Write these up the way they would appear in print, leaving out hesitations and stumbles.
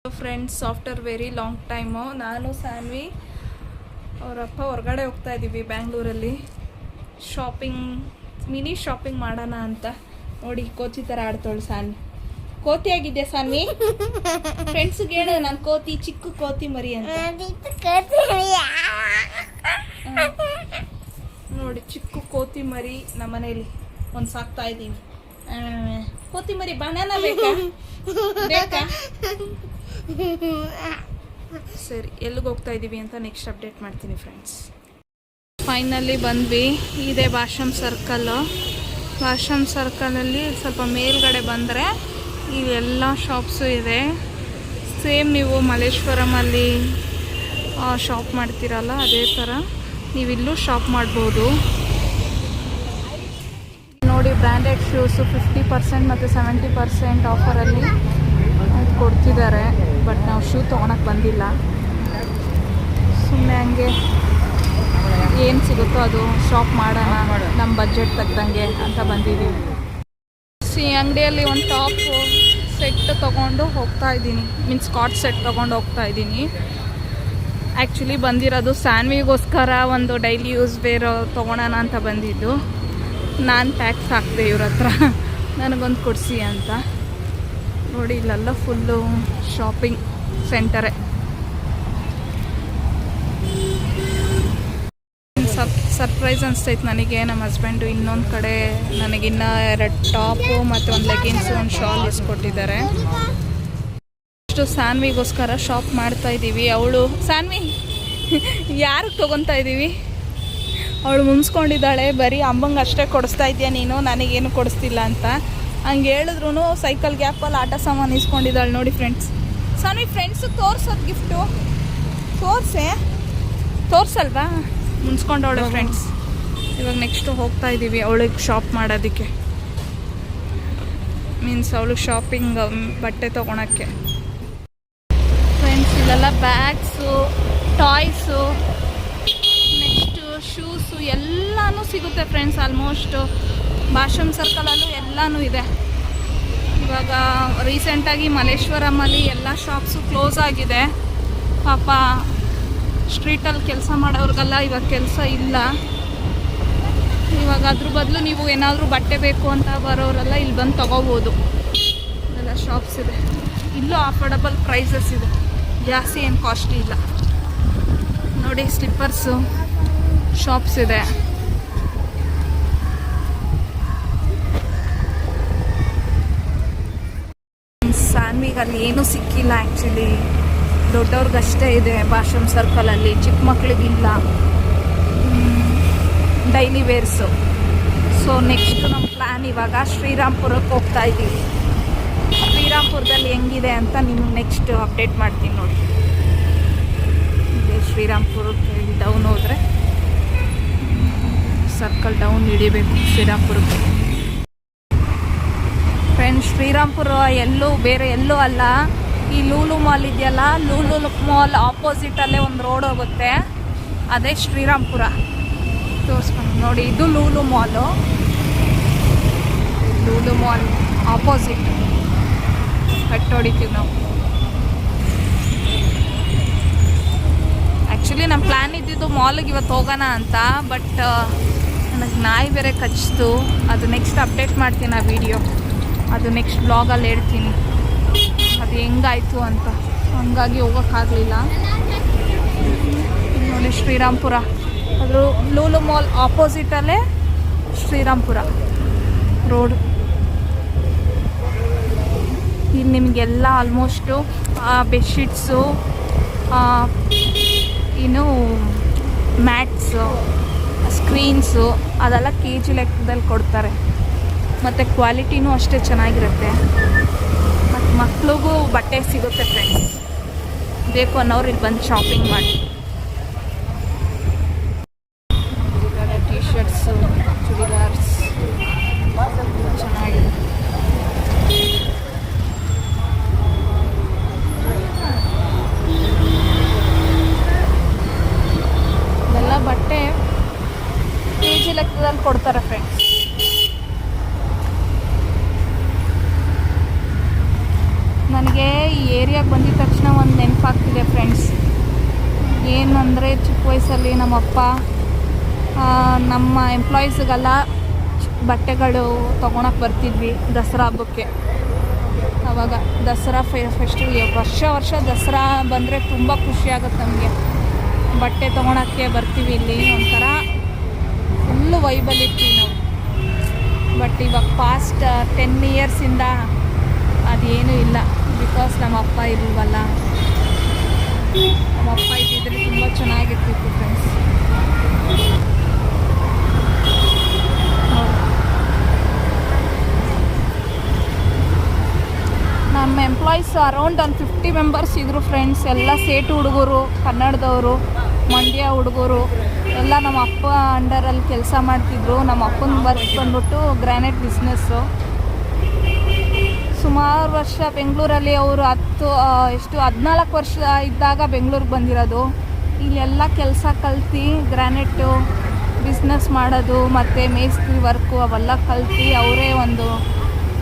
Friends, after very long time ನಾನು ಸಾನ್ವಿ ಅವರಪ್ಪ ಹೊರಗಡೆ ಹೋಗ್ತಾ ಇದ್ದೀವಿ ಬ್ಯಾಂಗ್ಳೂರಲ್ಲಿ ಮಿನಿ ಶಾಪಿಂಗ್ ಮಾಡೋಣ ಅಂತ. ನೋಡಿ ಕೋತಿ ಥರ ಆಡ್ತಾಳು ಸಾನ್ವಿ. ಕೋತಿ ಆಗಿದ್ದೆ ಸಾನ್ವಿ. ಫ್ರೆಂಡ್ಸ್ಗೆ ಹೇಳ ನಾನು ಕೋತಿ, ಚಿಕ್ಕ ಕೋತಿ ಮರಿ ಅಂತ. ನೋಡಿ ಚಿಕ್ಕ ಕೋತಿ ಮರಿ ನಮ್ಮನೇಲಿ ಒಂದು ಸಾಕ್ತಾ ಇದ್ದೀವಿ. ಕೋತಿ ಮರಿ ಬನಾನ ಬೇಕಾ? ಸರಿ, ಎಲ್ಲಿಗೆ ಹೋಗ್ತಾ ಇದ್ದೀವಿ ಅಂತ ನೆಕ್ಸ್ಟ್ ಅಪ್ಡೇಟ್ ಮಾಡ್ತೀನಿ ಫ್ರೆಂಡ್ಸ್. ಫೈನಲಿ ಬಂದ್ವಿ. ಇದೆ ಭಾಷಮ್ ಸರ್ಕಲ್ಲು. ಭಾಷಮ್ ಸರ್ಕಲಲ್ಲಿ ಸ್ವಲ್ಪ ಮೇಲ್ಗಡೆ ಬಂದರೆ ಇವೆಲ್ಲ ಶಾಪ್ಸು ಇದೆ. ಸೇಮ್ ನೀವು ಮಲ್ಲೇಶ್ವರಮಲ್ಲಿ ಶಾಪ್ ಮಾಡ್ತೀರಲ್ಲ ಅದೇ ಥರ ನೀವಿಲ್ಲೂ ಶಾಪ್ ಮಾಡ್ಬೋದು. ನೋಡಿ ಬ್ರ್ಯಾಂಡೆಡ್ ಶೂಸು 50% ಮತ್ತು 70% ಆಫರಲ್ಲಿ ಕೊಡ್ತಿದ್ದಾರೆ. ಬಟ್ ನಾವು ಶೂ ತೊಗೊಳಕ್ಕೆ ಬಂದಿಲ್ಲ, ಸುಮ್ಮನೆ ಹಂಗೆ ಏನು ಸಿಗುತ್ತೋ ಅದು ಶಾಪ್ ಮಾಡೋಣ ನಮ್ಮ ಬಜೆಟ್ ತಕ್ಕಂಗೆ ಅಂತ ಬಂದಿದ್ದೀವಿ. ಅಂಗಡಿಯಲ್ಲಿ ಒಂದು ಟಾಪ್ ಸೆಟ್ ತೊಗೊಂಡು ಹೋಗ್ತಾ ಇದ್ದೀನಿ, ಮೀನ್ಸ್ ಕಾಟ್ ಸೆಟ್ ತೊಗೊಂಡು ಹೋಗ್ತಾ ಇದ್ದೀನಿ. ಆ್ಯಕ್ಚುಲಿ ಬಂದಿರೋದು ಸ್ಯಾನ್ವಿಗೋಸ್ಕರ ಒಂದು ಡೈಲಿ ಯೂಸ್ ವೇರ್ ತೊಗೊಳೋಣ ಅಂತ ಬಂದಿದ್ದು. ನಾನು ಟ್ಯಾಕ್ಸ್ ಹಾಕ್ದೆ ಇವ್ರ ಹತ್ರ ನನಗೊಂದು ಕೊಡಿಸಿ ಅಂತ. ನೋಡಿ ಇಲ್ಲೆಲ್ಲ ಫುಲ್ಲು ಶಾಪಿಂಗ್ ಸೆಂಟರೇ. ಸರ್ಪ್ರೈಸ್ ಅನಿಸ್ತೈತೆ ನನಗೆ. ನಮ್ಮ ಹಸ್ಬೆಂಡು ಇನ್ನೊಂದು ಕಡೆ ನನಗಿನ್ನ 2 ಟಾಪು ಮತ್ತು ಒಂದು ಲೆಗಿನ್ಸು, ಒಂದು ಶಾಲ್ ಇಸ್ಕೊಟ್ಟಿದ್ದಾರೆ. ಅಷ್ಟು ಸಾನ್ವಿಗೋಸ್ಕರ ಶಾಪ್ ಮಾಡ್ತಾ ಇದ್ದೀವಿ. ಅವಳು ಸಾನ್ವಿ ಯಾರಿಗೆ ತೊಗೊತಾ ಇದ್ದೀವಿ? ಅವಳು ಮುನ್ಸ್ಕೊಂಡಿದ್ದಾಳೆ, ಬರೀ ಅಮ್ಮಂಗೆ ಅಷ್ಟೇ ಕೊಡಿಸ್ತಾ ಇದೆಯಾ ನೀನು, ನನಗೇನು ಕೊಡಿಸ್ತಿಲ್ಲ ಅಂತ. ಹಂಗೆ ಹೇಳಿದ್ರು ಸೈಕಲ್ ಗ್ಯಾಪಲ್ಲಿ ಆಟ ಸಾಮಾನು ಇಸ್ಕೊಂಡಿದ್ದಾಳೆ. ನೋಡಿ ಫ್ರೆಂಡ್ಸ್, ಸಾನ್ವಿ ಫ್ರೆಂಡ್ಸು ತೋರ್ಸೋದು ಗಿಫ್ಟು ತೋರ್ಸಲ್ವಾ? ಮುನ್ಸ್ಕೊಂಡವಳೆ ಫ್ರೆಂಡ್ಸ್. ಇವಾಗ ನೆಕ್ಸ್ಟು ಹೋಗ್ತಾ ಇದ್ದೀವಿ ಅವಳಿಗೆ ಶಾಪ್ ಮಾಡೋದಕ್ಕೆ, ಮೀನ್ಸ್ ಅವಳಿಗೆ ಶಾಪಿಂಗ್ ಬಟ್ಟೆ ತೊಗೊಳಕ್ಕೆ. ಫ್ರೆಂಡ್ಸ್ ಇಲ್ಲೆಲ್ಲ ಬ್ಯಾಗ್ಸು, ಟಾಯ್ಸು, ನೆಕ್ಸ್ಟು ಶೂಸು ಎಲ್ಲನೂ ಸಿಗುತ್ತೆ ಫ್ರೆಂಡ್ಸ್. ಆಲ್ಮೋಸ್ಟ್ ಭಾಷಮ್ ಸರ್ಕಲಲ್ಲೂ ಎಲ್ಲನೂ ಇದೆ. ಇವಾಗ ರೀಸೆಂಟಾಗಿ ಮಲ್ಲೇಶ್ವರಮಲ್ಲಿ ಎಲ್ಲ ಶಾಪ್ಸು ಕ್ಲೋಸ್ ಆಗಿದೆ. ಪಾಪ ಸ್ಟ್ರೀಟಲ್ಲಿ ಕೆಲಸ ಮಾಡೋರಿಗೆಲ್ಲ ಇವಾಗ ಕೆಲಸ ಇಲ್ಲ. ಇವಾಗ ಅದ್ರ ಬದಲು ನೀವು ಏನಾದರೂ ಬಟ್ಟೆ ಬೇಕು ಅಂತ ಬರೋರೆಲ್ಲ ಇಲ್ಲಿ ಬಂದು ತೊಗೋಬೋದು. ಎಲ್ಲ ಶಾಪ್ಸ್ ಇದೆ. ಇಲ್ಲೂ ಅಫೋರ್ಡಬಲ್ ಪ್ರೈಸಸ್ ಇದೆ, ಜಾಸ್ತಿ ಏನು ಕಾಸ್ಟ್ಲಿ ಇಲ್ಲ. ನೋಡಿ ಸ್ಲಿಪ್ಪರ್ಸು ಶಾಪ್ಸ್ ಇದೆ. ಸಾನ್ವಿಗಲ್ಲಿ ಏನೂ ಸಿಕ್ಕಿಲ್ಲ ಆ್ಯಕ್ಚುಲಿ. ದೊಡ್ಡವ್ರಿಗಷ್ಟೇ ಇದೆ ಭಾಷಮ್ ಸರ್ಕಲಲ್ಲಿ, ಚಿಕ್ಕ ಮಕ್ಕಳಿಗಿಲ್ಲ ಡೈಲಿ ವೇರ್ಸು. ಸೊ ನೆಕ್ಸ್ಟ್ ನಮ್ಮ ಪ್ಲ್ಯಾನ್ ಇವಾಗ ಶ್ರೀರಾಮ್ಪುರಕ್ಕೆ ಹೋಗ್ತಾ ಇದ್ದೀವಿ. ಶ್ರೀರಾಮ್ಪುರದಲ್ಲಿ ಹೆಂಗಿದೆ ಅಂತ ನಿಮ್ಗೆ ನೆಕ್ಸ್ಟ್ ಅಪ್ಡೇಟ್ ಮಾಡ್ತೀನಿ. ನೋಡಿ ಇದೆ ಶ್ರೀರಾಮ್ಪುರಕ್ಕೆ ಡೌನ್ ಹೋದರೆ ಸರ್ಕಲ್ ಡೌನ್ ಹಿಡಿಬೇಕು ಶ್ರೀರಾಮ್ಪುರಕ್ಕೆ. ಫ್ರೆಂಡ್ಸ್ ಶ್ರೀರಾಮ್ಪುರ ಬೇರೆ ಎಲ್ಲೂ ಅಲ್ಲ, ಈ ಲೂಲು ಮಾಲ್ ಇದೆಯಲ್ಲ, ಲೂಲು ಮಾಲ್ ಆಪೋಸಿಟಲ್ಲೇ ಒಂದು ರೋಡ್ ಹೋಗುತ್ತೆ, ಅದೇ ಶ್ರೀರಾಮ್ಪುರ. ತೋರಿಸ್ಕೊಂಡು ನೋಡಿ, ಇದು ಲೂಲು ಮಾಲ್ ಆಪೋಸಿಟ್ ಕಟ್ ಹೊಡಿತೀವಿ ನಾವು. ಆ್ಯಕ್ಚುಲಿ ನಮ್ಮ ಪ್ಲ್ಯಾನ್ ಇದ್ದಿದ್ದು ಮಾಲಿಗೆ ಇವತ್ತು ಹೋಗೋಣ ಅಂತ, ಬಟ್ ನನಗೆ ನಾಯಿ ಬೇರೆ ಕಚ್ಚಿತು. ಅದು ನೆಕ್ಸ್ಟ್ ಅಪ್ಡೇಟ್ ಮಾಡ್ತೀನಿ ಆ ವಿಡಿಯೋ, ಅದು ನೆಕ್ಸ್ಟ್ ಬ್ಲಾಗಲ್ಲಿ ಹೇಳ್ತೀನಿ ಅದು ಹೆಂಗಾಯಿತು ಅಂತ. ಹಂಗಾಗಿ ಹೋಗೋಕ್ಕಾಗಲಿಲ್ಲ. ನೋಡಿ ಶ್ರೀರಾಮ್ಪುರ, ಅದು ಲೂಲು ಮಾಲ್ ಆಪೋಸಿಟಲ್ಲೇ ಶ್ರೀರಾಮ್ಪುರ ರೋಡ್. ಇಲ್ಲಿ ನಿಮಗೆಲ್ಲ ಆಲ್ಮೋಸ್ಟು ಬೆಡ್ಶೀಟ್ಸು, ಇನ್ನು ಮ್ಯಾಟ್ಸು, ಸ್ಕ್ರೀನ್ಸು ಅದೆಲ್ಲ KG ಲೆಕ್ಕದಲ್ಲಿ ಕೊಡ್ತಾರೆ. ಮತ್ತು ಕ್ವಾಲಿಟಿನೂ ಅಷ್ಟೇ ಚೆನ್ನಾಗಿರುತ್ತೆ. ಮತ್ತು ಮಕ್ಳಿಗೂ ಬಟ್ಟೆ ಸಿಗುತ್ತೆ ಫ್ರೆಂಡ್ಸ್. ಬೇಕು ಅನ್ನೋರು ಇಲ್ಲಿ ಬಂದು ಶಾಪಿಂಗ್ ಮಾಡಿ. ಟೀ ಶರ್ಟ್ಸು, ಚೂಡಿದಾರ್ಸ್ ಚೆನ್ನಾಗಿದೆ. ಎಲ್ಲ ಬಟ್ಟೆ KG ಲೆಕ್ಕದಲ್ಲಿ ಕೊಡ್ತಾರೆ ಫ್ರೆಂಡ್ಸ್. ನನಗೆ ಈ ಏರಿಯಾಗೆ ಬಂದಿದ್ದ ತಕ್ಷಣ ಚಿಕ್ಕ ವಯಸ್ಸಲ್ಲಿ ನಮ್ಮಪ್ಪ ನಮ್ಮ ಎಂಪ್ಲಾಯೀಸ್ಗೆಲ್ಲ ಬಟ್ಟೆಗಳು ತೊಗೊಳಕ್ಕೆ ಬರ್ತಿದ್ವಿ ದಸರಾ ಹಬ್ಬಕ್ಕೆ. ಆವಾಗ ದಸರಾ ಫೆಸ್ಟಿವಲ್ ವರ್ಷ ದಸರಾ ಬಂದರೆ ತುಂಬ ಖುಷಿಯಾಗುತ್ತೆ ನಮಗೆ. ಬಟ್ಟೆ ತೊಗೊಳಕ್ಕೆ ಬರ್ತೀವಿ, ಇಲ್ಲಿ ಒಂಥರ ಫುಲ್ಲು ವೈಬಲ್ ಇರ್ತೀವಿ ನಾವು. ಬಟ್ ಇವಾಗ ಪಾಸ್ಟ್ 10 ಇಯರ್ಸಿಂದ ಅದೇನೂ ಇಲ್ಲ, ಬಿಕಾಸ್ ನಮ್ಮ ಅಪ್ಪ ಇಲ್ವಲ್ಲ. ನಮ್ಮ ಅಪ್ಪ ಇದ್ದಿದ್ರೆ ತುಂಬ ಚೆನ್ನಾಗಿರ್ತಿತ್ತು ಫ್ರೆಂಡ್ಸ್. ನಮ್ಮ ಎಂಪ್ಲಾಯೀಸ್ ಅರೌಂಡ್ ಒಂದು 50 ಮೆಂಬರ್ಸ್ ಇದ್ದರು ಫ್ರೆಂಡ್ಸ್. ಎಲ್ಲ ಸೇಟು ಹುಡುಗರು, ಕನ್ನಡದವರು, ಮಂಡ್ಯ ಹುಡುಗರು ಎಲ್ಲ ನಮ್ಮ ಅಪ್ಪ ಅಂಡರಲ್ಲಿ ಕೆಲಸ ಮಾಡ್ತಿದ್ರು. ನಮ್ಮ ಅಪ್ಪನ ವರ್ಕ್ ಬಂದ್ಬಿಟ್ಟು ಗ್ರಾನೈಟ್ ಬಿಸ್ನೆಸ್ಸು. ಸುಮಾರು ವರ್ಷ ಬೆಂಗಳೂರಲ್ಲಿ ಅವರು 14 ವರ್ಷ ಇದ್ದಾಗ ಬೆಂಗಳೂರಿಗೆ ಬಂದಿರೋದು. ಇಲ್ಲೆಲ್ಲ ಕೆಲಸ ಕಲ್ತು ಗ್ರಾನೈಟು ಬಿಸ್ನೆಸ್ ಮಾಡೋದು ಮತ್ತು ಮೇಸ್ತ್ರಿ ವರ್ಕು ಅವೆಲ್ಲ ಕಲ್ತು ಅವರೇ ಒಂದು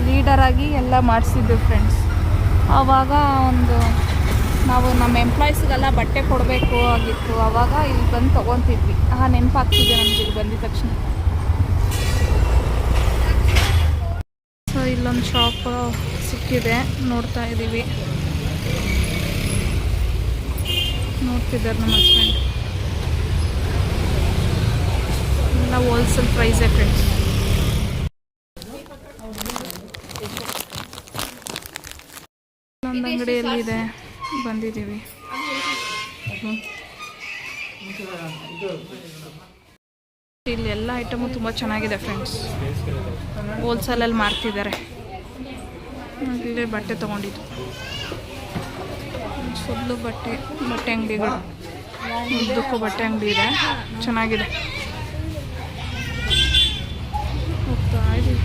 ಲೀಡರಾಗಿ ಎಲ್ಲ ಮಾಡಿಸಿದ್ರು ಫ್ರೆಂಡ್ಸ್. ಆವಾಗ ನಾವು ನಮ್ಮ ಎಂಪ್ಲಾಯೀಸ್ಗೆಲ್ಲ ಬಟ್ಟೆ ಕೊಡಬೇಕು ಆಗಿತ್ತು. ಆವಾಗ ಇಲ್ಲಿ ಬಂದು ತೊಗೊತಿದ್ವಿ. ನೆನಪಾಗ್ತಿದೆ ನಮಗೆ ಇಲ್ಲಿ ಬಂದಿದ ತಕ್ಷಣ. ಸೊ ಇಲ್ಲೊಂದು ಶಾಪ್ ಸಿಕ್ಕಿದೆ, ನೋಡ್ತಾ ಇದ್ದೀವಿ. ನೋಡ್ತಿದ್ದಾರೆ ನಮ್ಮ ಹಸ್ಬೆಂಡ್. ಎಲ್ಲ ಹೋಲ್ಸೇಲ್ ಪ್ರೈಸೇ ಫ್ರೆಂಡ್ಸ್. ಒಂದು ಅಂಗಡಿಯಲ್ಲಿದೆ, ಬಂದಿದ್ದೀವಿ. ಇಲ್ಲಿ ಎಲ್ಲ ಐಟಮು ತುಂಬ ಚೆನ್ನಾಗಿದೆ ಫ್ರೆಂಡ್ಸ್. ಹೋಲ್ಸೇಲಲ್ಲಿ ಮಾರ್ತಿದ್ದಾರೆ. ಇಲ್ಲೇ ಬಟ್ಟೆ ತೊಗೊಂಡಿದ್ದು ಫುಲ್ಲು ಬಟ್ಟೆ ಅಂಗಡಿಗಳು. ಉದ್ದಕ್ಕೂ ಬಟ್ಟೆ ಅಂಗಡಿ ಇದೆ, ಚೆನ್ನಾಗಿದೆ. ಹೋಗ್ತಾ ಇದ್ದೀವಿ.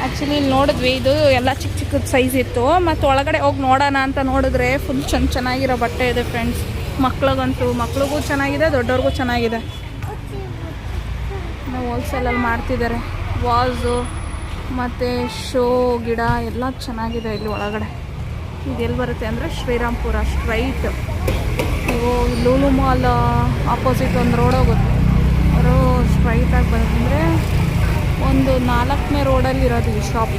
ಆ್ಯಕ್ಚುಲಿ ಇಲ್ಲಿ ನೋಡಿದ್ವಿ, ಇದು ಎಲ್ಲ ಚಿಕ್ಕ ಚಿಕ್ಕದ ಸೈಜ್ ಇತ್ತು. ಮತ್ತು ಒಳಗಡೆ ಹೋಗಿ ನೋಡೋಣ ಅಂತ ನೋಡಿದ್ರೆ ಫುಲ್ ಚೆನ್ನಾಗಿರೋ ಬಟ್ಟೆ ಇದೆ ಫ್ರೆಂಡ್ಸ್. ಮಕ್ಳಿಗೂ ಚೆನ್ನಾಗಿದೆ, ದೊಡ್ಡವ್ರಿಗೂ ಚೆನ್ನಾಗಿದೆ. ಹೋಲ್ಸೇಲಲ್ಲಿ ಮಾಡ್ತಿದ್ದಾರೆ. ವಾಸು ಮತ್ತು ಶೋ ಗಿಡ ಎಲ್ಲ ಚೆನ್ನಾಗಿದೆ ಇಲ್ಲಿ ಒಳಗಡೆ. ಇದೆಲ್ಲಿ ಬರುತ್ತೆ ಅಂದರೆ ಶ್ರೀರಾಮ್ಪುರ ಸ್ಟ್ರೈಟ್. ನೀವು ಲೂಲು ಮಾಲ್ ಆಪೋಸಿಟ್ ಒಂದು ರೋಡ್ ಹೋಗುತ್ತೆ, ಅವರು ಸ್ಟ್ರೈಟಾಗಿ ಬಂದರೆ ಒಂದು 4ನೇ ರೋಡಲ್ಲಿ ಇರೋದು ಈ ಶಾಪ್.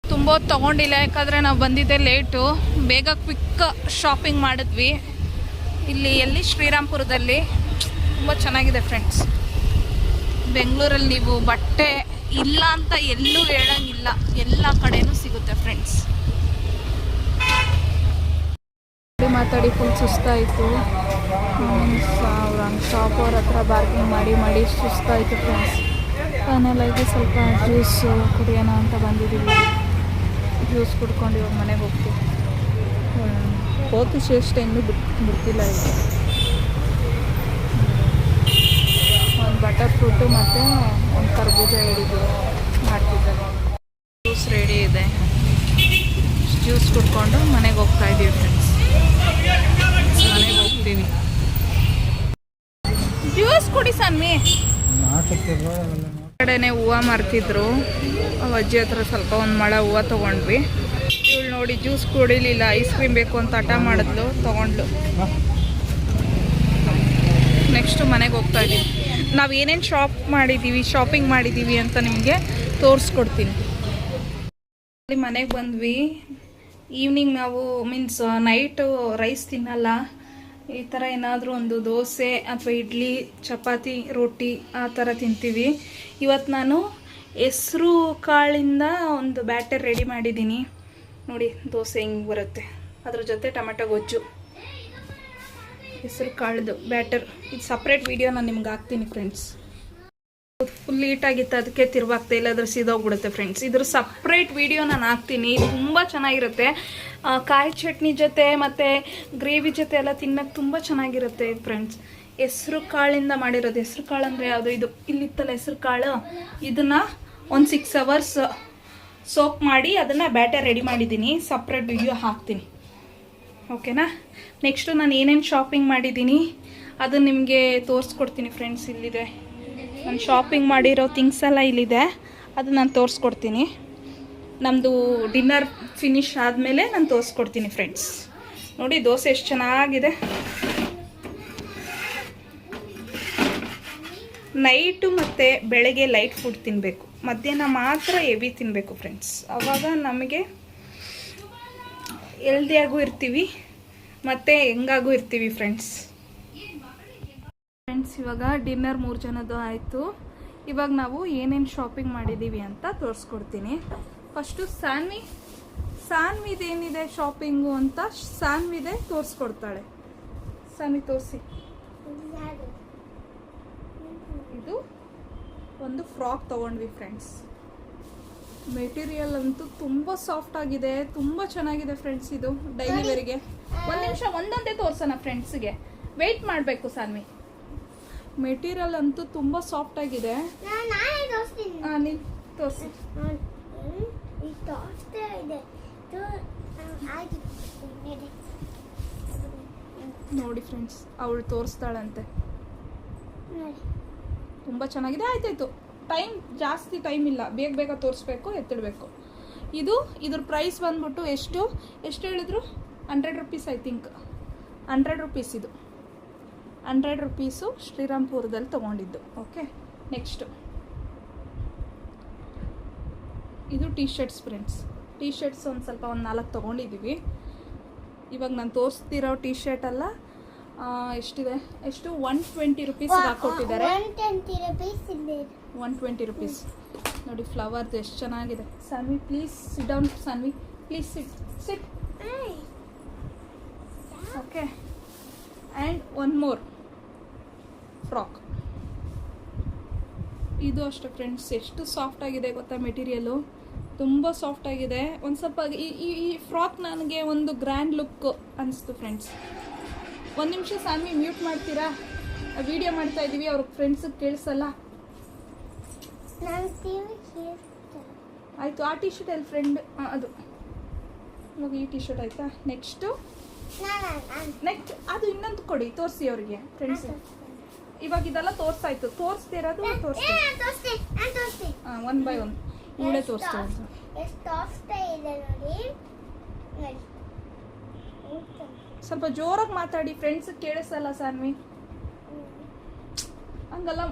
ತುಂಬ ತೊಗೊಂಡಿಲ್ಲ, ಯಾಕಂದರೆ ನಾವು ಬಂದಿದ್ದೆ ಲೇಟು. ಬೇಗ ಕ್ವಿಕ್ ಶಾಪಿಂಗ್ ಮಾಡಿದ್ವಿ. ಎಲ್ಲಿ ಶ್ರೀರಾಮ್ಪುರದಲ್ಲಿ ತುಂಬ ಚೆನ್ನಾಗಿದೆ ಫ್ರೆಂಡ್ಸ್. ಬೆಂಗಳೂರಲ್ಲಿ ನೀವು ಬಟ್ಟೆ ಇಲ್ಲ ಅಂತ ಎಲ್ಲೂ ಹೇಳೋಂಗಿಲ್ಲ, ಎಲ್ಲ ಕಡೆನೂ ಸಿಗುತ್ತೆ ಫ್ರೆಂಡ್ಸ್. ಮಾತಾಡಿ ಫುಲ್ ಸುಸ್ತಾಯಿತು. ಶಾಪ್ ಅವ್ರ ಹತ್ರ ಬಾರ್ಗಿಂಗ್ ಮಾಡಿ ಸುಸ್ತಾಯಿತು ಫ್ರೆಂಡ್ಸ್. ಫೈನಲಾಗಿ ಸ್ವಲ್ಪ ಜ್ಯೂಸು ಕುಡಿಯೋಣ ಅಂತ ಬಂದಿದ್ದೀವಿ. ಜ್ಯೂಸ್ ಕುಡ್ಕೊಂಡು ಇವಾಗ ಮನೆಗೆ ಹೋಗ್ತೀವಿ. ಶ್ರೇಷ್ಠ ಇನ್ನೂ ಬಿಡ್ತಿಲ್ಲ. ಈಗ ಒಂದು ಬಟರ್ ಫ್ರೂಟು ಮತ್ತು ಒಂದು ಕರ್ಬೂಜ ಹಿಡಿದು ಮಾಡ್ತಿದ್ದಾರೆ. ಜ್ಯೂಸ್ ರೆಡಿ ಇದೆ. ಜ್ಯೂಸ್ ಕುಡ್ಕೊಂಡು ಮನೆಗೆ ಹೋಗ್ತಾ ಇದ್ದೀವಿ ಫ್ರೆಂಡ್ಸ್. ಮನೆಗೆ ಹೋಗ್ತೀವಿ. ಜ್ಯೂಸ್ ಕುಡಿ ಸನ್ನಿ. ಕಡೆನೇ ಹೂವು ಮಾರ್ತಿದ್ರು. ಅಜ್ಜಿ ಹತ್ರ ಸ್ವಲ್ಪ ಒಂದು ಮೊಳ ಹೂವು ತೊಗೊಂಡ್ವಿ. ಇವಳು ನೋಡಿ ಜ್ಯೂಸ್ ಕುಡಿಲಿಲ್ಲ, ಐಸ್ ಕ್ರೀಮ್ ಬೇಕು ಅಂತ ಹಠ ಮಾಡಿದ್ಲು, ತೊಗೊಂಡ್ಲು. ನೆಕ್ಸ್ಟು ಮನೆಗೆ ಹೋಗ್ತಾ ಇದ್ದೀವಿ. ನಾವು ಏನೇನು ಶಾಪಿಂಗ್ ಮಾಡಿದ್ದೀವಿ ಅಂತ ನಿಮಗೆ ತೋರಿಸ್ಕೊಡ್ತೀನಿ. ಅಲ್ಲಿ ಮನೆಗೆ ಬಂದ್ವಿ. ಈವ್ನಿಂಗ್ ನಾವು ನೈಟು ರೈಸ್ ತಿನ್ನಲ್ಲ. ಈ ಥರ ಏನಾದರೂ ಒಂದು ದೋಸೆ ಅಥವಾ ಇಡ್ಲಿ, ಚಪಾತಿ, ರೊಟ್ಟಿ ಆ ಥರ ತಿಂತೀವಿ. ಇವತ್ತು ನಾನು ಹೆಸರು ಕಾಳಿಂದ ಒಂದು ಬ್ಯಾಟರ್ ರೆಡಿ ಮಾಡಿದ್ದೀನಿ ನೋಡಿ. ದೋಸೆ ಹಿಂಗೆ ಬರುತ್ತೆ, ಅದ್ರ ಜೊತೆ ಟೊಮೆಟೊ ಗೊಜ್ಜು. ಹೆಸರು ಕಾಳ್ದು ಬ್ಯಾಟರ್. ಇದು ಸಪ್ರೇಟ್ ವಿಡಿಯೋ ನಾನು ನಿಮ್ಗೆ ಹಾಕ್ತೀನಿ ಫ್ರೆಂಡ್ಸ್. ಫುಲ್ ಹೀಟಾಗಿತ್ತು, ಅದಕ್ಕೆ ತಿರುವಾಗ್ತಾ ಇಲ್ಲ, ಅದ್ರ ಸೀದೋಗ್ಬಿಡುತ್ತೆ ಫ್ರೆಂಡ್ಸ್. ಇದ್ರ ಸಪ್ರೇಟ್ ವಿಡಿಯೋ ನಾನು ಹಾಕ್ತೀನಿ. ತುಂಬ ಚೆನ್ನಾಗಿರುತ್ತೆ. ಕಾಯಿ ಚಟ್ನಿ ಜೊತೆ ಮತ್ತು ಗ್ರೇವಿ ಜೊತೆ ಎಲ್ಲ ತಿನ್ನೋಕ್ಕೆ ತುಂಬ ಚೆನ್ನಾಗಿರುತ್ತೆ ಫ್ರೆಂಡ್ಸ್. ಹೆಸರು ಕಾಳಿಂದ ಮಾಡಿರೋದು. ಹೆಸರು ಕಾಳು ಅಂದರೆ ಯಾವುದು? ಇದು ಇಲ್ಲಿತ್ತಲ್ಲ ಹೆಸರು ಕಾಳು, ಇದನ್ನು ಒಂದು 6 hours ಸೋಪ್ ಮಾಡಿ ಅದನ್ನು ಬ್ಯಾಟರ್ ರೆಡಿ ಮಾಡಿದ್ದೀನಿ. ಸಪ್ರೇಟ್ ವಿಡಿಯೋ ಹಾಕ್ತೀನಿ, ಓಕೆನಾ? ನೆಕ್ಸ್ಟು ನಾನು ಏನೇನು ಶಾಪಿಂಗ್ ಮಾಡಿದ್ದೀನಿ ಅದು ನಿಮಗೆ ತೋರಿಸ್ಕೊಡ್ತೀನಿ ಫ್ರೆಂಡ್ಸ್. ಇಲ್ಲಿದೆ ನಾನು ಶಾಪಿಂಗ್ ಮಾಡಿರೋ ಥಿಂಗ್ಸ್ ಎಲ್ಲ ಇಲ್ಲಿದೆ, ಅದು ನಾನು ತೋರಿಸ್ಕೊಡ್ತೀನಿ. ನಮ್ಮದು ಡಿನ್ನರ್ ಫಿನಿಶ್ ಆದಮೇಲೆ ನಾನು ತೋರಿಸ್ಕೊಡ್ತೀನಿ ಫ್ರೆಂಡ್ಸ್. ನೋಡಿ ದೋಸೆ ಎಷ್ಟು ಚೆನ್ನಾಗಿದೆ. ನೈಟು ಮತ್ತು ಬೆಳಗ್ಗೆ ಲೈಟ್ ಫುಡ್ ತಿನ್ನಬೇಕು, ಮಧ್ಯಾಹ್ನ ಮಾತ್ರ ಹೆವಿ ತಿನ್ನಬೇಕು ಫ್ರೆಂಡ್ಸ್. ಆವಾಗ ನಮಗೆ ಹೆಲ್ದಿಯಾಗೂ ಇರ್ತೀವಿ ಮತ್ತು ಹೆಂಗಾಗೂ ಇರ್ತೀವಿ ಫ್ರೆಂಡ್ಸ್. ಇವಾಗ ಡಿನ್ನರ್ 3 ಜನದ್ದು ಆಯಿತು. ಇವಾಗ ನಾವು ಏನೇನು ಶಾಪಿಂಗ್ ಮಾಡಿದ್ದೀವಿ ಅಂತ ತೋರಿಸ್ಕೊಡ್ತೀನಿ. ಫಸ್ಟು ಸಾನ್ವಿದೇನಿದೆ ಶಾಪಿಂಗು ಅಂತ ಸಾನ್ವಿದೆ ತೋರಿಸ್ಕೊಡ್ತಾಳೆ. ಸಾನ್ವಿ ತೋರಿಸಿ. ಇದು ಒಂದು ಫ್ರಾಕ್ ತೊಗೊಂಡ್ವಿ ಫ್ರೆಂಡ್ಸ್. ಮೆಟೀರಿಯಲ್ ಅಂತೂ ತುಂಬ ಸಾಫ್ಟ್ ಆಗಿದೆ, ತುಂಬ ಚೆನ್ನಾಗಿದೆ ಫ್ರೆಂಡ್ಸ್. ಇದು ಡೈಲಿ ವೇರಿಗೆ. ಒಂದು ನಿಮಿಷ ಒಂದೊಂದೇ ತೋರ್ಸೋಣ ಫ್ರೆಂಡ್ಸ್ಗೆ, ವೆಯ್ಟ್ ಮಾಡಬೇಕು ಸಾನ್ವಿ. ಮೆಟೀರಿಯಲ್ ಅಂತೂ ತುಂಬ ಸಾಫ್ಟ್ ಆಗಿದೆ. ನೀನು ತೋರಿಸಿ. ನೋಡಿ ಫ್ರೆಂಡ್ಸ್, ಅವಳು ತೋರಿಸ್ತಾಳಂತೆ. ತುಂಬ ಚೆನ್ನಾಗಿದೆ. ಆಯ್ತಾಯ್ತು, ಜಾಸ್ತಿ ಟೈಮ್ ಇಲ್ಲ, ಬೇಗ ಬೇಗ ತೋರಿಸ್ಬೇಕು, ಎತ್ತಿಡಬೇಕು. ಇದ್ರ ಪ್ರೈಸ್ ಬಂದ್ಬಿಟ್ಟು ಎಷ್ಟು ಹೇಳಿದ್ರು? 100 ರುಪೀಸ್ ಐ ಥಿಂಕ್. 100 ರುಪೀಸ್. ಇದು 100 ರುಪೀಸು ಶ್ರೀರಾಮ್ಪುರದಲ್ಲಿ ತೊಗೊಂಡಿದ್ದು. ಓಕೆ, ನೆಕ್ಸ್ಟು ಇದು T shirts friends. T shirts ಒಂದು 4 ತೊಗೊಂಡಿದ್ದೀವಿ. ಇವಾಗ ನಾನು ತೋರಿಸ್ತಿರೋ ಟೀ ಶರ್ಟ್ ಅಲ್ಲ, ಎಷ್ಟಿದೆ? 120 ರುಪೀಸ್ ಹಾಕೊಟ್ಟಿದ್ದಾರೆ. 120 ರುಪೀಸ್. ನೋಡಿ ಫ್ಲವರ್ದು ಎಷ್ಟು ಚೆನ್ನಾಗಿದೆ. Sanvi please sit down. Sanvi please sit. Okay, and one more frock. ಇದು ಅಷ್ಟೇ ಫ್ರೆಂಡ್ಸ್. ಎಷ್ಟು ಸಾಫ್ಟ್ ಆಗಿದೆ ಗೊತ್ತಾ ಮೆಟೀರಿಯಲು, ತುಂಬ ಸಾಫ್ಟ್ ಆಗಿದೆ. ಒಂದು ಸ್ವಲ್ಪ ಈ ಫ್ರಾಕ್ ನನಗೆ ಒಂದು ಗ್ರ್ಯಾಂಡ್ ಲುಕ್ ಅನಿಸ್ತು ಫ್ರೆಂಡ್ಸ್. ಒಂದು ನಿಮಿಷ ಸಾನ್ವಿ ಮ್ಯೂಟ್ ಮಾಡ್ತೀರಾ? ವಿಡಿಯೋ ಮಾಡ್ತಾ ಇದ್ದೀವಿ, ಅವ್ರ ಫ್ರೆಂಡ್ಸಿಗೆ ಕೇಳಿಸಲ್ಲ. ಆಯಿತು. ಆ ಟಿ ಶರ್ಟ್ ಎಲ್ಲಿ ಫ್ರೆಂಡ್? ಅದು ಇವಾಗ ಈ ಟಿ ಶರ್ಟ್ ಆಯಿತಾ? ನೆಕ್ಸ್ಟ್ ಅದು ಇನ್ನೊಂದು ಕೊಡಿ, ತೋರಿಸಿ ಅವರಿಗೆ ಫ್ರೆಂಡ್ಸ್. ಇವಾಗ ಇದೆಲ್ಲ ತೋರಿಸಾಯ್ತು. ತೋರಿಸ್ತಿರೋದು ತೋರಿಸ್ತೀನಿ. ಒನ್ ಬೈ ಒನ್ ಇವಳೇ ತೋರಿಸ್ತೀನಿ. ಸ್ವಲ್ಪ ಜೋರಾಗಿ ಮಾತಾಡಿ, ಫ್ರೆಂಡ್ಸ್ ಕೇಳಿಸಲ್ಲ ಸಾನ್ವಿ. ಹಂಗಲ್ಲ,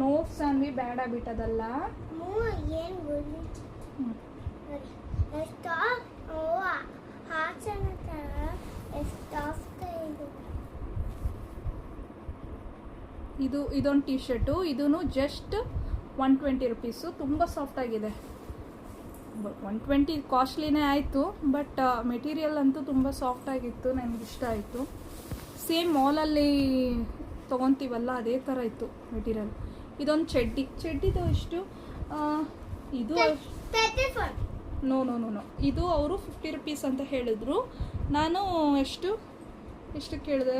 ನೋ ಸಾನ್ವಿ, ಬೇಡ ಬಿಟ್ಟದಲ್ಲ. ಇದೊಂದು ಟಿ ಶರ್ಟು. ಇದೂ ಜಸ್ಟ್ 120 ರುಪೀಸು. ತುಂಬ ಸಾಫ್ಟ್ ಆಗಿದೆ. 120 ಕಾಸ್ಟ್ಲಿನೇ ಆಯಿತು, ಬಟ್ ಮೆಟೀರಿಯಲ್ ಅಂತೂ ತುಂಬ ಸಾಫ್ಟ್ ಆಗಿತ್ತು, ನನಗೆ ಇಷ್ಟ ಆಯಿತು. ಸೇಮ್ ಮಾಲಲ್ಲಿ ತೊಗೊತೀವಲ್ಲ ಅದೇ ಥರ ಇತ್ತು ಮೆಟೀರಿಯಲ್. ಇದೊಂದು ಚಡ್ಡಿದು ಎಷ್ಟು? ಇದು ನೋ ಇದು ಅವರು 50 ರುಪೀಸ್ ಅಂತ ಹೇಳಿದ್ರು. ನಾನು ಎಷ್ಟು ಕೇಳಿದೆ?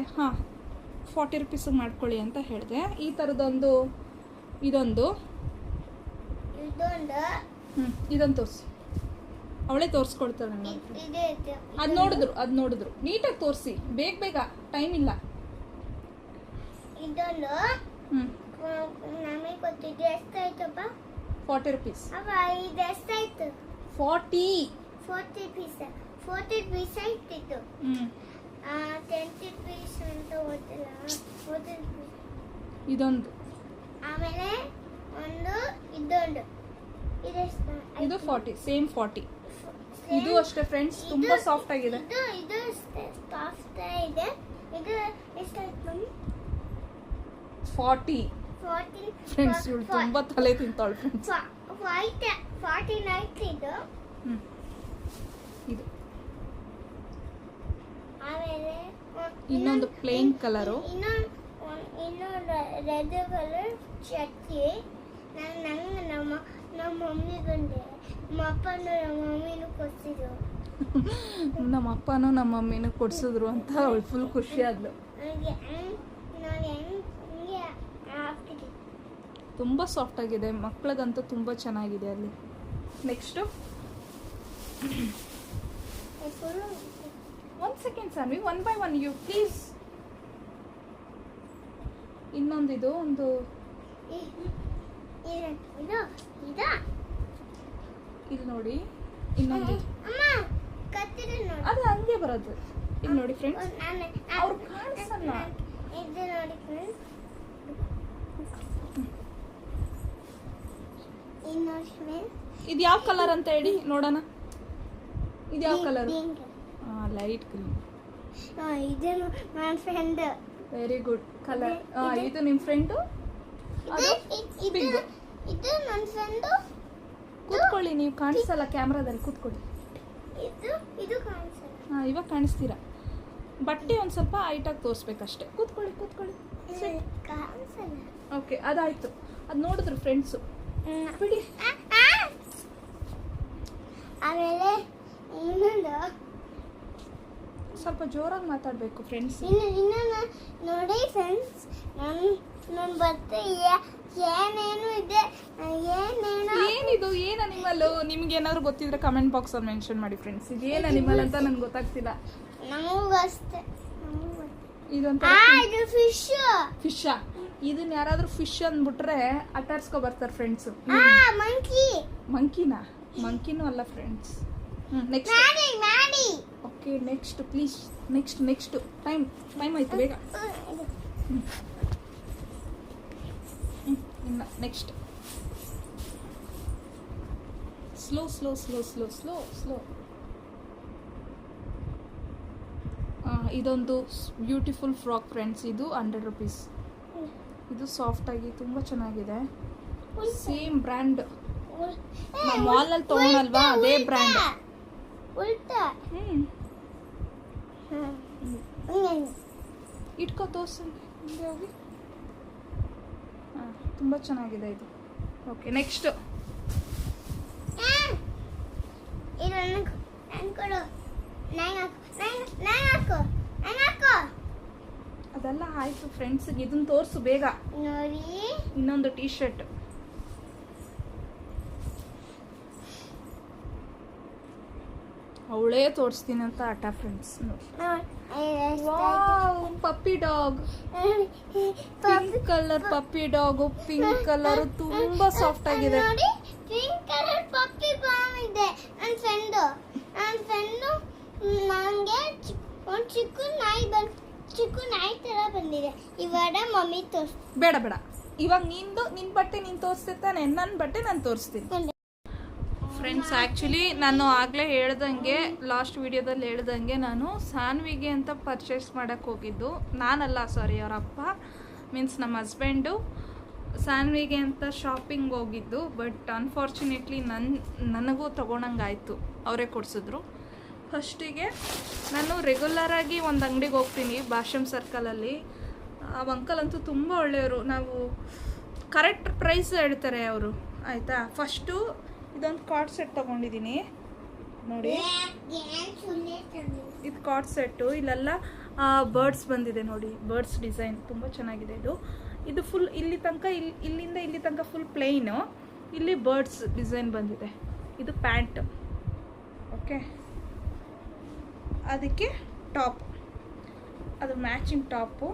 40 ರುಪೀಸಿಗೆ ಮಾಡ್ಕೊಳ್ಳಿ ಅಂತ ಹೇಳಿದೆ. ಈ ಥರದೊಂದು ಇದೊಂದು ತೋರಿಸಿ. ಅವಳೇ ತೋರಿಸ್ಕೊಡ್ತಾಳೆ ನನಗೆ. ಅದು ನೋಡಿದ್ರು ನೀಟಾಗಿ ತೋರಿಸಿ, ಬೇಗ ಟೈಮ್ ಇಲ್ಲ. ನಮಗೆ ಗೊತ್ತಿದ್ದು ಎಷ್ಟಾಯ್ತಪ್ಪ? 40 ರುಪೀಸ್. 40 ಪೀಸ್ ಆಯ್ತಿತ್ತು. 10 ಪೀಸ್ ಅಂತ ಓದಿಲ್ಲ. ಇದೊಂದು, ಆಮೇಲೆ ಇದೊಂದು, ಇದು 40, ಸೇಮ್ 40. ಇದು ಅಷ್ಟೇ ಫ್ರೆಂಡ್ಸ್, ತುಂಬಾ ಸಾಫ್ಟ್ ಆಗಿದೆ. ಇದು ಸಾಫ್ಟ್ ಇದೆ. ಇದು ಎಷ್ಟಾಯ್ತು? 40 ಫ್ರೆಂಡ್ಸ್. ಇವಳು ತುಂಬಾ ತಲೆ ತಿಂತಾಳೆ ಫ್ರೆಂಡ್ಸ್. 49 ಇದು. ಆಮೇಲೆ ಇನ್ನೊಂದು ಪ್ಲೇನ್ ಕಲರು, ಇನ್ನೊಂದು ರೆಡ್ ಕಲರ್ ಚಟ್ಟಿ. ನಮ್ಮ ಮಮ್ಮಿಗೊಂಡೆ, ನಮ್ಮ ಅಪ್ಪನೂ ನಮ್ಮ ಮಮ್ಮಿನೂ ಕೊಡ್ಸಿದ್ರು. ನಮ್ಮ ಅಪ್ಪನೂ ನಮ್ಮ ಮಮ್ಮಿನೂ ಕೊಡ್ಸಿದ್ರು ಅಂತ ಅವಳು ಫುಲ್ ಖುಷಿ ಆದ್ಲು. ತುಂಬ ಸಾಫ್ಟ್ ಆಗಿದೆ, ಮಕ್ಕಳಿಗಂತೂ ತುಂಬ ಚೆನ್ನಾಗಿದೆ ಅಲ್ಲಿ. Next 1 second Saanvi, 1 by 1 you please. ಇನ್ನೊಂದಿದು ಇಲ್ಲಿ ನೋಡಿ ಇನ್ನೊಂದು ಅದು ಹಂಗೆ ಬರೋದು. ಇಲ್ಲಿ ನೋಡಿ ಫ್ರೆಂಡ್ಸ್, ಅವ್ರು ಕಾಣಿಸಲ್ಲ. ಇದು ಯಾವ ಕಲರ್ ಅಂತ ಹೇಳಿ ನೋಡೋಣ. ಇದು ಯಾವ ಕಲರ್? Light green. ಇದು ನನ್ನ ಫ್ರೆಂಡ್. Very good colour. ಇದು ನಿಮ್ಮ ಫ್ರೆಂಡು. ಇದು ನನ್ನ ಫ್ರೆಂಡು. ಕೂತ್ಕೊಳ್ಳಿ, ನೀವು ಕಾಣಿಸಲ್ಲ ಕ್ಯಾಮ್ರಾದಲ್ಲಿ. ಕೂತ್ಕೊಳ್ಳಿ. ಇದು ಕಾಣಿಸಲ್ಲ. ಇವಾಗ ಕಾಣಿಸ್ತೀರಾ. ಬಟ್ಟೆ ಒಂದು ಸ್ವಲ್ಪ ಹೈಟಾಗಿ ತೋರಿಸ್ಬೇಕಷ್ಟೇ. ಕೂತ್ಕೊಳ್ಳಿ ಕೂತ್ಕೊಳ್ಳಿ. ಕಾಣಿಸಲ್ಲ. ಓಕೆ, ಅದಾಯ್ತು. ಅದು ನೋಡಿದ್ರು ಫ್ರೆಂಡ್ಸು. ಬಿಡಿ. ಆಮೇಲೆ ಇನ್ನೊಂದು ಸ್ವಲ್ಪ ಜೋರಾಗಿ ಮಾತಾಡಬೇಕು ಫ್ರೆಂಡ್ಸ್. ಇನ್ನೊಂದು ನೋಡಿ ಫ್ರೆಂಡ್ಸ್, ನನ್ನ ಬಟ್ಟೆ ಏನೇನು ಇದೆ. ಏನಿದು? ಏನು ಅನಿಮಲ್ಲು? ನಿಮ್ಗೆ ಏನಾದ್ರು ಗೊತ್ತಿದ್ರೆ ಕಮೆಂಟ್ ಬಾಕ್ಸಲ್ಲಿ ಮೆನ್ಷನ್ ಮಾಡಿ ಫ್ರೆಂಡ್ಸ್. ಇದು ಏನು ಅನಿಮಲ್ ಅಂತ ನನಗೆ ಗೊತ್ತಾಗ್ತಿಲ್ಲ. ನಮಗೂ ಅಷ್ಟೇ. ಇದೊಂಥರ ಇದು ಫಿಶ್. ಫಿಶಾ? ಇದನ್ನ ಯಾರಾದ್ರೂ ಫಿಶ್ ಅಂದ್ಬಿಟ್ರೆ ಅಟ್ಟಾಡ್ಸ್ಕೊ ಬರ್ತಾರೆ ಫ್ರೆಂಡ್ಸ್. ಮಂಕಿ. ಮಂಕಿನಾ? ಮಂಕಿನೂ ಅಲ್ಲ friends. Next. Okay, next please. Next time ಆಯ್ತು, ಬೇಗ. ಇನ್ನು next. Slow slow slow slow slow slow. ಇದೊಂದು ಬ್ಯೂಟಿಫುಲ್ ಫ್ರಾಕ್ ಫ್ರೆಂಡ್ಸ್. ಇದು 100 rupees. ಇದು ಸಾಫ್ಟ್ ಆಗಿ ತುಂಬ ಚೆನ್ನಾಗಿದೆ. ಸೇಮ್ ಬ್ರ್ಯಾಂಡ್ ನಾವು ಮಾಲಲ್ಲಿ ತೊಗೊಳಲ್ವಾ, ಅದೇ ಬ್ರ್ಯಾಂಡ್. ಇಟ್ಕೋ ತೋರ್ಸು ಹಿಂದೆ ಹೋಗಿ. ತುಂಬ ಚೆನ್ನಾಗಿದೆ ಇದು. Okay, next. ಅದೆಲ್ಲ ಆಯ್ತು ಫ್ರೆಂಡ್ಸ್. ಇದನ್ನ ತೋರಿಸು ಬೇಗ. ನೋಡಿ, ಇನ್ನೊಂದು ಟೀ ಶರ್ಟ್. ಅವಳೇ ತೋರಿಸ್ತೀನಿ ಅಂತ ಆಟ ಫ್ರೆಂಡ್ಸ್. ಪಪ್ಪಿ ಡಾಗ್. ಪಿಂಕ್ ಕಲರ್ ಪಪ್ಪಿ ಡಾಗು. ಪಿಂಕ್ ಕಲರ್ ತುಂಬಾ ಸಾಫ್ಟ್ ಆಗಿದೆ. ಪಿಂಕ್ ಕಲರ್ ಪಪ್ಪಿ ಇದೆ. ನನ್ನ ಫ್ರೆಂಡು ನನಗೆ ಒಂದು ಚಿಕ್ಕ ನಾಯಿ ತರ ಬಂದಿದೆ. ಇವಾಗ ಮಮ್ಮಿ ತೋರಿಸ್. ಬೇಡ ಇವಾಗ ನಿನ್ನ ಬಟ್ಟೆ ನೀನು ತೋರಿಸ್ತೆ ತಾನೆ, ನನ್ನ ಬಟ್ಟೆ ನಾನು ತೋರಿಸ್ತೀನಿ ಫ್ರೆಂಡ್ಸ್. ಆ್ಯಕ್ಚುಲಿ ನಾನು ಆಗಲೇ ಹೇಳ್ದಂಗೆ, ಲಾಸ್ಟ್ ವಿಡಿಯೋದಲ್ಲಿ ಹೇಳ್ದಂಗೆ, ನಾನು ಸಾನ್ವಿಗೆ ಅಂತ ಪರ್ಚೇಸ್ ಮಾಡೋಕ್ಕೆ ಹೋಗಿದ್ದು. ನಾನಲ್ಲ, ಸಾರಿ, ಅವರ ಅಪ್ಪ ಮೀನ್ಸ್ ನಮ್ಮ ಹಸ್ಬೆಂಡು ಸಾನ್ವಿಗೆ ಅಂತ ಶಾಪಿಂಗ್ ಹೋಗಿದ್ದು. ಬಟ್ ಅನ್ಫಾರ್ಚುನೇಟ್ಲಿ ನನಗೂ ತೊಗೊಳಂಗಾಯ್ತು. ಅವರೇ ಕೊಡಿಸಿದ್ರು. ಫಸ್ಟಿಗೆ ನಾನು ರೆಗ್ಯುಲರಾಗಿ ಒಂದು ಅಂಗಡಿಗೆ ಹೋಗ್ತೀನಿ, ಭಾಷಮ್ ಸರ್ಕಲಲ್ಲಿ. ಆ ಅಂಕಲ್ ಅಂತೂ ತುಂಬ ಒಳ್ಳೆಯವರು. ನಾವು ಕರೆಕ್ಟ್ ಪ್ರೈಸ್ ಹೇಳ್ತಾರೆ ಅವರು, ಆಯಿತಾ. ಫಸ್ಟು ಇದೊಂದು ಕಾರ್ಡ್ ಸೆಟ್ ತೊಗೊಂಡಿದ್ದೀನಿ ನೋಡಿ. ಇದು ಕಾರ್ಡ್ ಸೆಟ್ಟು. ಇಲ್ಲೆಲ್ಲ ಬರ್ಡ್ಸ್ ಬಂದಿದೆ ನೋಡಿ, ಬರ್ಡ್ಸ್ ಡಿಸೈನ್ ತುಂಬ ಚೆನ್ನಾಗಿದೆ. ಇದು ಫುಲ್ ಇಲ್ಲಿ ತನಕ, ಇಲ್ಲಿಂದ ಇಲ್ಲಿ ತನಕ ಫುಲ್ ಪ್ಲೇನು. ಇಲ್ಲಿ ಬರ್ಡ್ಸ್ ಡಿಸೈನ್ ಬಂದಿದೆ. ಇದು ಪ್ಯಾಂಟ್. ಓಕೆ, ಅದಕ್ಕೆ ಟಾಪ್, ಅದು ಮ್ಯಾಚಿಂಗ್ ಟಾಪು.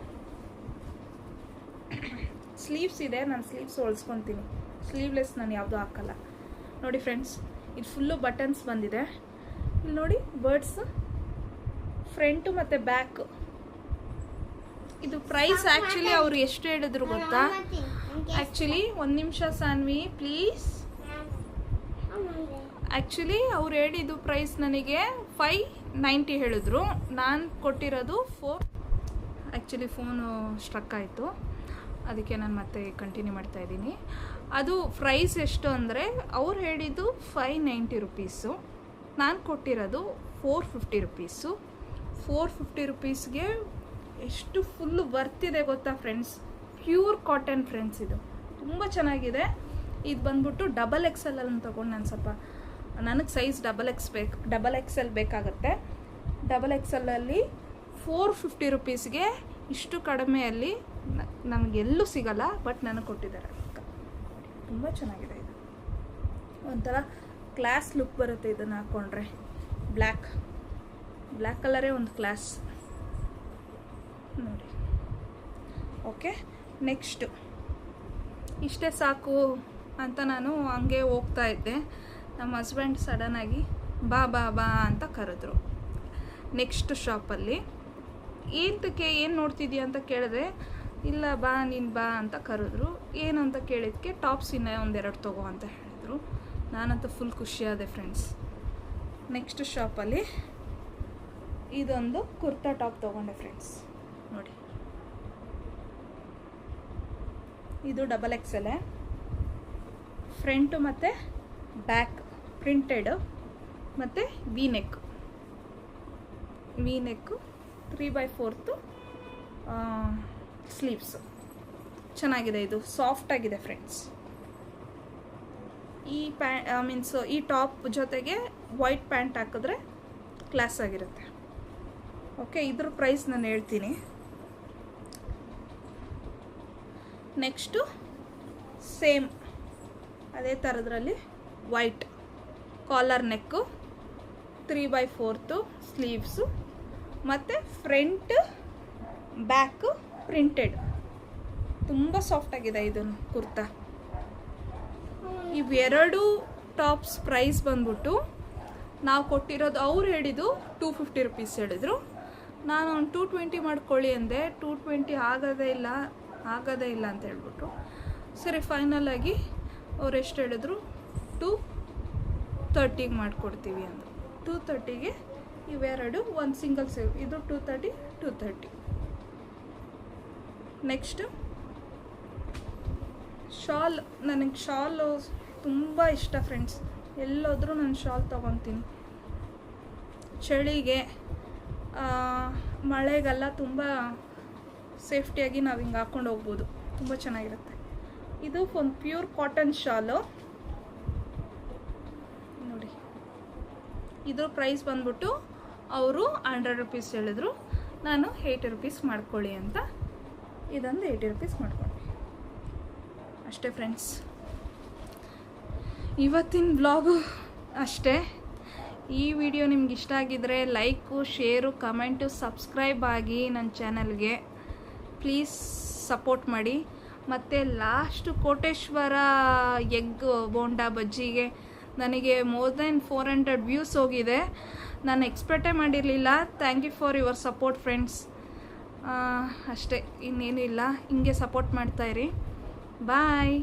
ಸ್ಲೀವ್ಸ್ ಇದೆ, ನಾನು ಸ್ಲೀವ್ಸ್ ಹೊಲ್ಸ್ಕೊತೀನಿ. ಸ್ಲೀವ್ಲೆಸ್ ನಾನು ಯಾವುದೂ ಹಾಕಲ್ಲ ನೋಡಿ ಫ್ರೆಂಡ್ಸ್. ಇದು ಫುಲ್ಲು ಬಟನ್ಸ್ ಬಂದಿದೆ. ಇಲ್ಲಿ ನೋಡಿ ಬರ್ಡ್ಸ್, ಫ್ರಂಟು ಮತ್ತು ಬ್ಯಾಕ್. ಇದು ಪ್ರೈಸ್ ಆ್ಯಕ್ಚುಲಿ ಅವರು ಎಷ್ಟು ಹೇಳಿದ್ರು ಗೊತ್ತಾ? ಆ್ಯಕ್ಚುಲಿ ಒಂದು ನಿಮಿಷ ಸಾನ್ವಿ ಪ್ಲೀಸ್. ಆ್ಯಕ್ಚುಲಿ ಅವ್ರು ಹೇಳಿದ್ದು ಪ್ರೈಸ್ ನನಗೆ 590 ಹೇಳಿದ್ರು. ನಾನು ಕೊಟ್ಟಿರೋದು 4. ಆ್ಯಕ್ಚುಲಿ ಫೋನು ಸ್ಟ್ರಕ್ ಆಯಿತು, ಅದಕ್ಕೆ ನಾನು ಮತ್ತೆ ಕಂಟಿನ್ಯೂ ಮಾಡ್ತಾಯಿದ್ದೀನಿ. ಅದು ಪ್ರೈಸ್ ಎಷ್ಟು ಅಂದರೆ, ಅವ್ರು ಹೇಳಿದ್ದು 590 rupees. ನಾನು ಕೊಟ್ಟಿರೋದು 450 rupees. 450 rupeesಗೆ ಎಷ್ಟು ಫುಲ್ಲು ವರ್ತಿದೆ ಗೊತ್ತಾ ಫ್ರೆಂಡ್ಸ್. Pure cotton friends. ಇದು ತುಂಬ ಚೆನ್ನಾಗಿದೆ. ಇದು ಬಂದ್ಬಿಟ್ಟು XXL ಅಂತ ತೊಗೊಂಡು ನಾನು ಸ್ವಲ್ಪ, ನನಗೆ ಸೈಜ್ XXL ಬೇಕಾಗುತ್ತೆ. XXL 450 rupeesಗೆ ಇಷ್ಟು ಕಡಿಮೆಯಲ್ಲಿ ನಮಗೆಲ್ಲೂ ಸಿಗಲ್ಲ. ಬಟ್ ನನಗೆ ಕೊಟ್ಟಿದ್ದಾರೆ. ತುಂಬ ಚೆನ್ನಾಗಿದೆ. ಇದು ಒಂಥರ ಕ್ಲಾಸ್ ಲುಕ್ ಬರುತ್ತೆ ಇದನ್ನು ಹಾಕ್ಕೊಂಡ್ರೆ. ಬ್ಲ್ಯಾಕ್ ಕಲರೇ ಒಂದು ಕ್ಲಾಸ್ ನೋಡಿ. ಓಕೆ, ನೆಕ್ಸ್ಟು ಇಷ್ಟೇ ಸಾಕು ಅಂತ ನಾನು ಹಂಗೆ ಹೋಗ್ತಾ ಇದ್ದೆ. ನಮ್ಮ ಹಸ್ಬೆಂಡ್ ಸಡನ್ನಾಗಿ ಬಾ ಬಾ ಬಾ ಅಂತ ಕರೆದ್ರು. ನೆಕ್ಸ್ಟ್ ಶಾಪಲ್ಲಿ ಏನಕ್ಕೆ ಏನು ನೋಡ್ತಿದ್ದೀಯ ಅಂತ ಕೇಳಿದ್ರೆ, ಇಲ್ಲ ಬಾ ನೀನು ಬಾ ಅಂತ ಕರೆದ್ರು. ಏನು ಅಂತ ಕೇಳಿದ್ದಕ್ಕೆ ಟಾಪ್ಸ್ ಇನ್ನೂ ಒಂದೆರಡು ತಗೋ ಅಂತ ಹೇಳಿದರು. ನಾನಂತೂ ಫುಲ್ ಖುಷಿಯಾದೆ ಫ್ರೆಂಡ್ಸ್. ನೆಕ್ಸ್ಟ್ ಶಾಪಲ್ಲಿ ಇದೊಂದು ಕುರ್ತಾ ಟಾಪ್ ತೊಗೊಂಡೆ ಫ್ರೆಂಡ್ಸ್. ನೋಡಿ, ಇದು XXL, ಫ್ರಂಟು ಮತ್ತು ಬ್ಯಾಕ್ ಪ್ರಿಂಟೆಡು ಮತ್ತು ವಿ ನೆಕ್ಕು 3/4 ಸ್ಲೀವ್ಸು. ಚೆನ್ನಾಗಿದೆ, ಇದು ಸಾಫ್ಟಾಗಿದೆ ಫ್ರೆಂಡ್ಸ್. ಈ ಈ ಟಾಪ್ ಜೊತೆಗೆ ವೈಟ್ ಪ್ಯಾಂಟ್ ಹಾಕಿದ್ರೆ ಕ್ಲಾಸ್ ಆಗಿರುತ್ತೆ. ಓಕೆ, ಇದ್ರ ಪ್ರೈಸ್ ನಾನು ಹೇಳ್ತೀನಿ. ನೆಕ್ಸ್ಟು ಸೇಮ್ ಅದೇ ಥರದ್ರಲ್ಲಿ ವೈಟ್ ಕಾಲರ್ ನೆಕ್ಕು 3/4 ಸ್ಲೀವ್ಸು ಮತ್ತು ಫ್ರಂಟ್ ಬ್ಯಾಕು ಪ್ರಿಂಟೆಡ್. ತುಂಬ ಸಾಫ್ಟಾಗಿದೆ ಇದು ಕುರ್ತಾ. ಇವೆರಡು ಟಾಪ್ಸ್ ಪ್ರೈಸ್ ಬಂದ್ಬಿಟ್ಟು ನಾವು ಕೊಟ್ಟಿರೋದು, ಅವ್ರು ಹೇಳಿದ್ದು 250 ರುಪೀಸ್ ಹೇಳಿದರು. ನಾನು ಒಂದು 220 ಮಾಡ್ಕೊಳ್ಳಿ ಅಂದೆ. 220 ಆಗೋದೇ ಇಲ್ಲ ಅಂತ ಹೇಳ್ಬಿಟ್ಟು, ಸರಿ ಫೈನಲಾಗಿ ಅವ್ರು ಎಷ್ಟು ಹೇಳಿದ್ರು, 230ಗೆ ಮಾಡಿಕೊಡ್ತೀವಿ ಅಂದರು. 230ಗೆ ಇವೆರಡು ಒಂದು ಸಿಂಗಲ್ ಸೇವ್. ಇದು 230. Next shawl. ನನಗೆ ಶಾಲು ತುಂಬ ಇಷ್ಟ ಫ್ರೆಂಡ್ಸ್. ಎಲ್ಲೋದ್ರೂ ನಾನು ಶಾಲ್ ತೊಗೊತೀನಿ. ಚಳಿಗೆ ಮಳೆಗೆಲ್ಲ ತುಂಬ ಸೇಫ್ಟಿಯಾಗಿ ನಾವು ಹಿಂಗೆ ಹಾಕ್ಕೊಂಡು ಹೋಗ್ಬೋದು. ತುಂಬ ಚೆನ್ನಾಗಿರುತ್ತೆ. ಇದು ಒಂದು ಪ್ಯೂರ್ ಕಾಟನ್ ಶಾಲು ನೋಡಿ. ಇದ್ರ ಪ್ರೈಸ್ ಬಂದ್ಬಿಟ್ಟು ಅವರು 100 ರುಪೀಸ್ ಹೇಳಿದ್ರು. ನಾನು 80 ರುಪೀಸ್ ಮಾಡ್ಕೊಳ್ಳಿ ಅಂತ ಇದೊಂದು 80 ರುಪೀಸ್ ಮಾಡ್ಕೊಂಡೆ ಅಷ್ಟೇ ಫ್ರೆಂಡ್ಸ್. ಇವತ್ತಿನ ಬ್ಲಾಗು ಅಷ್ಟೇ. ಈ ವಿಡಿಯೋ ನಿಮ್ಗೆ ಇಷ್ಟ ಆಗಿದ್ರೆ ಲೈಕು, ಶೇರು, ಕಮೆಂಟು, ಸಬ್ಸ್ಕ್ರೈಬ್ ಆಗಿ ನನ್ನ ಚಾನಲ್ಗೆ ಪ್ಲೀಸ್ ಸಪೋರ್ಟ್ ಮಾಡಿ. ಮತ್ತು ಲಾಸ್ಟ್ ಕೋಟೇಶ್ವರ ಎಗ್ ಬೋಂಡಾ ಬಜ್ಜಿಗೆ ನನಗೆ ಮೋರ್ ದೆನ್ 400 ವ್ಯೂಸ್ ಹೋಗಿದೆ. ನಾನು ಎಕ್ಸ್ಪೆಕ್ಟೇ ಮಾಡಿರಲಿಲ್ಲ. Thank you for your support friends. ಅಷ್ಟೇ, ಇನ್ನೇನು ಇಲ್ಲ. ಹಿಂಗೆ ಸಪೋರ್ಟ್ ಮಾಡ್ತಾಯಿರಿ. ಬಾಯ್.